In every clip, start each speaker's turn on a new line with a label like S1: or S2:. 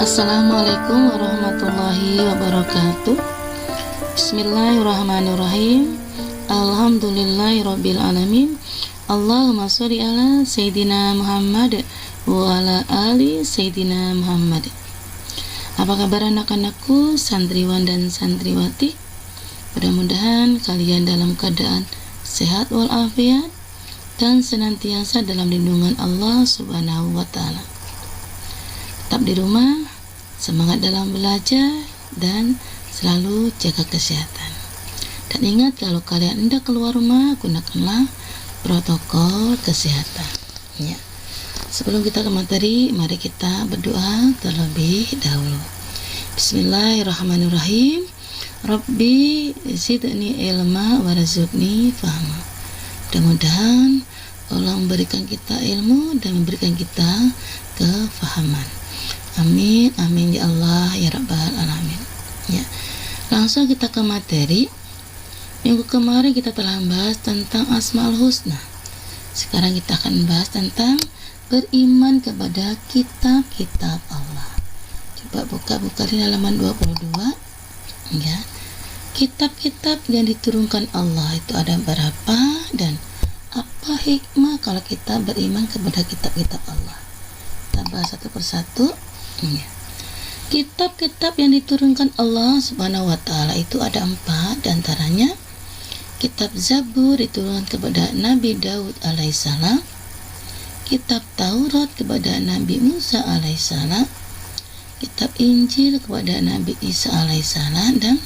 S1: Assalamualaikum warahmatullahi wabarakatuh. Bismillahirrahmanirrahim. Alhamdulillahirabbil alamin. Allahumma sholli ala Sayyidina Muhammad wa ala ali Sayyidina Muhammad. Apa kabar anak-anakku, santriwan dan santriwati? Mudah-mudahan kalian dalam keadaan sehat walafiat dan senantiasa dalam lindungan Allah Subhanahu wa taala. Tetap di rumah, semangat dalam belajar, dan selalu jaga kesehatan. Dan ingat, kalau kalian hendak keluar rumah, gunakanlah protokol kesehatan. Ya. Sebelum kita ke materi, mari kita berdoa terlebih dahulu. Bismillahirrahmanirrahim. Rabbi zidni ilma warzuqni fahma. Mudah-mudahan Allah memberikan kita ilmu dan memberikan kita kefahaman. Amin, amin ya Allah ya Rabbal alamin. Ya. Langsung kita ke materi. Minggu kemarin kita telah membahas tentang Asmaul Husna. Sekarang kita akan membahas tentang beriman kepada kitab-kitab Allah. Coba buka di halaman 22. Ya. Kitab-kitab yang diturunkan Allah itu ada berapa, dan apa hikmah kalau kita beriman kepada kitab-kitab Allah? Kita bahas satu persatu. Ya. Kitab-kitab yang diturunkan Allah Subhanahu wa taala itu ada 4, diantaranya kitab Zabur diturunkan kepada Nabi Daud alaihissalam, kitab Taurat kepada Nabi Musa alaihissalam, kitab Injil kepada Nabi Isa alaihissalam, dan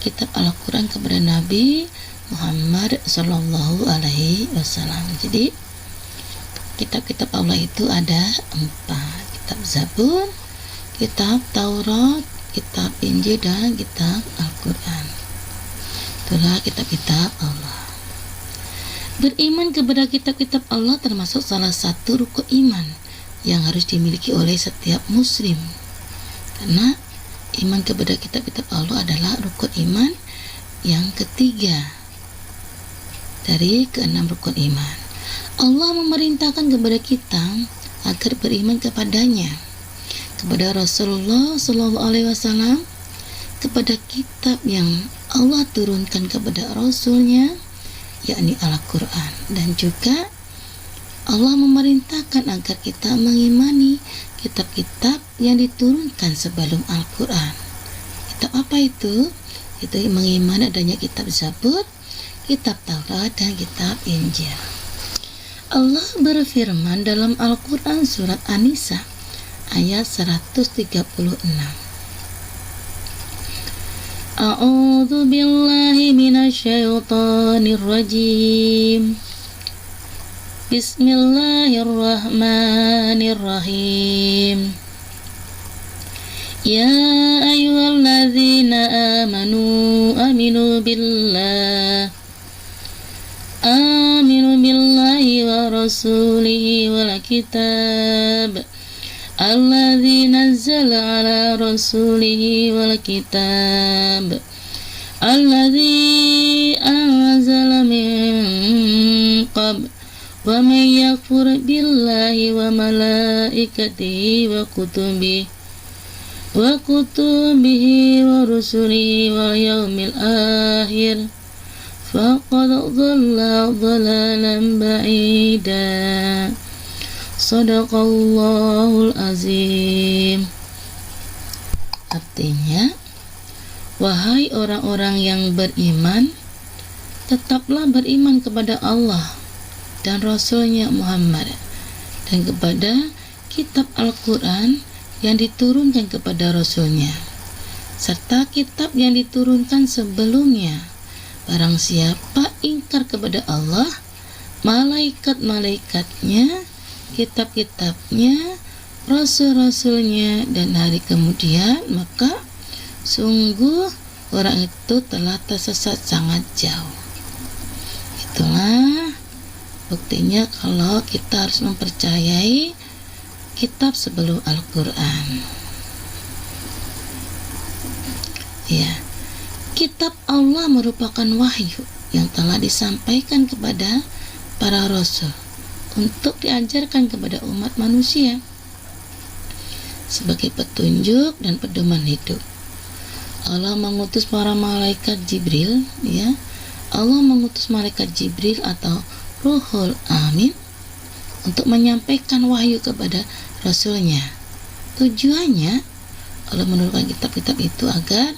S1: kitab Al-Quran kepada Nabi Muhammad sallallahu alaihi wasallam. Jadi kitab-kitab Allah itu ada 4, kitab Zabur, kitab Taurat, kitab Injil, dan kitab Al-Quran. Itulah kitab-kitab Allah. Beriman kepada kitab-kitab Allah termasuk salah satu rukun iman yang harus dimiliki oleh setiap muslim. Karena iman kepada kitab-kitab Allah adalah rukun iman yang ketiga dari keenam rukun iman. Allah memerintahkan kepada kita agar beriman kepadanya, kepada Rasulullah Shallallahu Alaihi Wasallam, kepada kitab yang Allah turunkan kepada Rasulnya, yakni Al-Quran, dan juga Allah memerintahkan agar kita mengimani kitab-kitab yang diturunkan sebelum Al-Quran. Kitab apa itu? Itu mengimani adanya kitab Zabur, kitab Taurat, dan kitab Injil. Allah berfirman dalam Al-Quran surat An-Nisa ayat 136. A'udzu billahi minasyaitonir rajim. Bismillahirrahmanirrahim. Ya ayyuhalladzina aminu billahi wa rasulihi wal kitab alladzi nazzala ala rasulihi wal kitab alladzi anzala min qabl wa man yakfur billahi wa malaikatihi wa kutubihi wa rusulihi wal yaumil akhir faqad dhalla dhalalan ba'ida. Shadaqallahul azim. Artinya, wahai orang-orang yang beriman, tetaplah beriman kepada Allah dan Rasulnya Muhammad, dan kepada kitab Al-Quran yang diturunkan kepada Rasulnya, serta kitab yang diturunkan sebelumnya. Barang siapa ingkar kepada Allah, malaikat-malaikatnya, kitab-kitabnya, rasul-rasulnya, dan hari kemudian, maka sungguh orang itu telah tersesat sangat jauh. Itulah buktinya kalau kita harus mempercayai kitab sebelum Al-Quran. Ya, kitab Allah merupakan wahyu yang telah disampaikan kepada para rasul untuk diajarkan kepada umat manusia. sebagai petunjuk dan pedoman hidup. Allah mengutus para malaikat Jibril, ya. Allah mengutus malaikat Jibril atau Ruhul Amin untuk menyampaikan wahyu kepada Rasulnya. Tujuannya Allah menurunkan kitab-kitab itu agar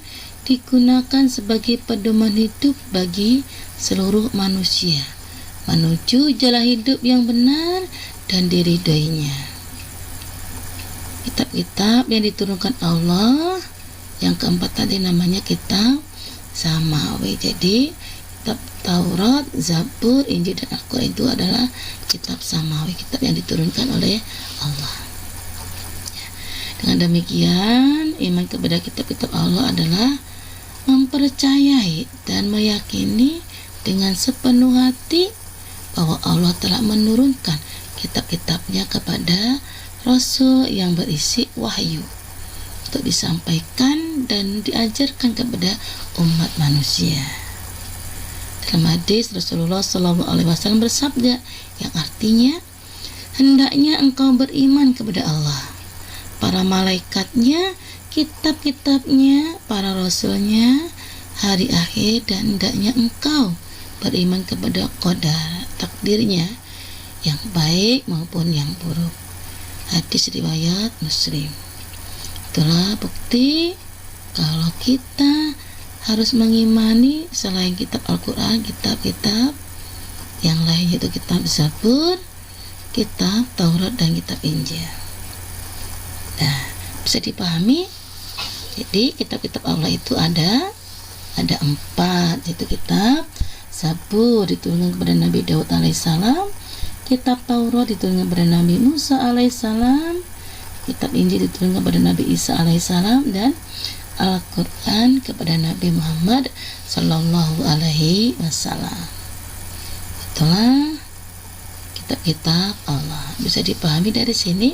S1: digunakan sebagai pedoman hidup bagi seluruh manusia menuju jalan hidup yang benar dan diridhoinya. Kitab-kitab yang diturunkan Allah yang keempat tadi namanya kitab samawi. Jadi kitab Taurat, Zabur, Injil dan Al-Quran itu adalah kitab samawi, kitab yang diturunkan oleh Allah. Dengan demikian, iman kepada kitab-kitab Allah adalah mempercayai dan meyakini dengan sepenuh hati bahwa Allah telah menurunkan kitab-kitabnya kepada Rasul yang berisi wahyu untuk disampaikan dan diajarkan kepada umat manusia. Dalam hadis Rasulullah SAW bersabda yang artinya, hendaknya engkau beriman kepada Allah, para malaikatnya, kitab-kitabnya, para rasulnya, hari akhir, dan hendaknya engkau beriman kepada qadar, takdirnya, yang baik maupun yang buruk. Hadis riwayat Muslim. Itulah bukti kalau kita harus mengimani selain kitab Al-Quran, kitab-kitab yang lain, yaitu kitab Zabur, kitab Taurat, dan kitab Injil. Nah, bisa dipahami. Jadi kitab-kitab Allah itu ada 4, yaitu kitab Zabur diturunkan kepada Nabi Daud alaihissalam, kitab Taurat diturunkan kepada Nabi Musa alaihissalam, kitab Injil diturunkan kepada Nabi Isa alaihissalam, dan Al-Quran kepada Nabi Muhammad sallallahu alaihi wasallam. Itulah kitab-kitab Allah. Bisa dipahami dari sini?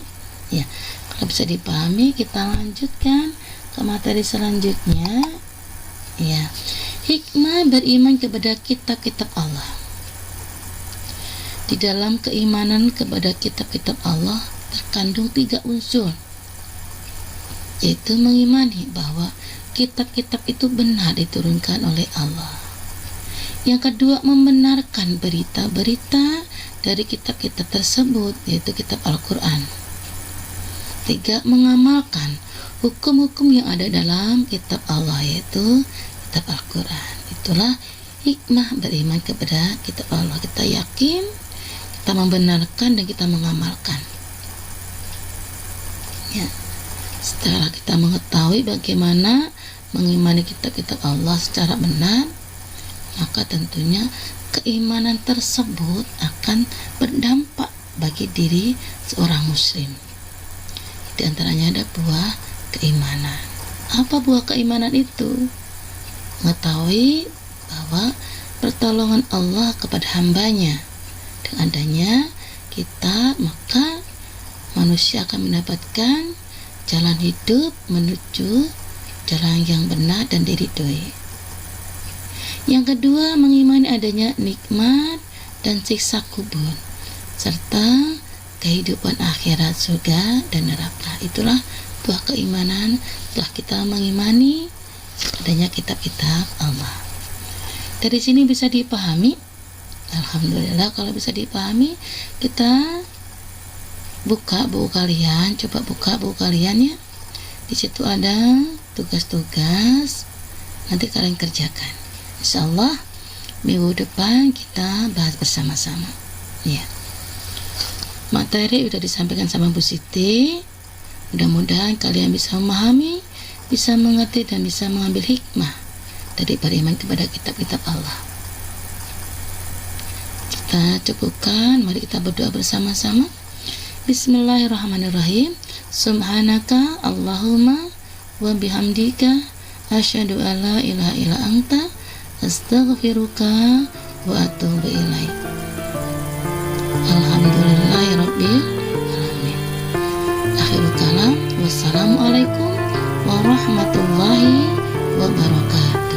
S1: Ya. Kalau bisa dipahami, kita lanjutkan ke materi selanjutnya. Ya. Hikmah beriman kepada kitab-kitab Allah. Di dalam keimanan kepada kitab-kitab Allah terkandung 3 unsur, yaitu mengimani bahwa kitab-kitab itu benar diturunkan oleh Allah. Yang kedua, membenarkan berita-berita dari kitab-kitab tersebut, yaitu kitab Al-Quran. 3, mengamalkan hukum-hukum yang ada dalam kitab Allah, yaitu kitab Al-Quran. Itulah hikmah beriman kepada kitab Allah. Kita yakin, kita membenarkan, dan kita mengamalkan. Ya. Setelah kita mengetahui bagaimana mengimani kitab-kitab Allah secara benar, maka tentunya keimanan tersebut akan berdampak bagi diri seorang muslim. Di antaranya ada buah keimanan. Apa buah keimanan itu? Mengetahui bahwa pertolongan Allah kepada hambanya. Dengan adanya kitab, maka manusia akan mendapatkan jalan hidup menuju jalan yang benar dan diridhoi. Yang kedua, mengimani adanya nikmat dan siksa kubur, serta kehidupan akhirat, surga dan neraka. Itulah buah keimanan setelah kita mengimani adanya kitab-kitab Allah. Dari sini bisa dipahami, alhamdulillah kalau bisa dipahami. Kita buka buku kalian, coba buka buku kalian ya. Di situ ada tugas-tugas, nanti kalian kerjakan. Insyaallah minggu depan kita bahas bersama-sama. Ya. Materi sudah disampaikan sama Bu Siti. Mudah-mudahan kalian bisa memahami, bisa mengerti, dan bisa mengambil hikmah dari beriman kepada kitab-kitab Allah. Kita cukupkan, mari kita berdoa bersama-sama. Bismillahirrahmanirrahim. Subhanaka Allahumma wa bihamdika asyhadu an la ilaha illa anta astaghfiruka wa atubu ilaik. Alhamdulillahirabbil alamin. Akhirul kalam. Wassalamualaikum warahmatullahi wabarakatuh.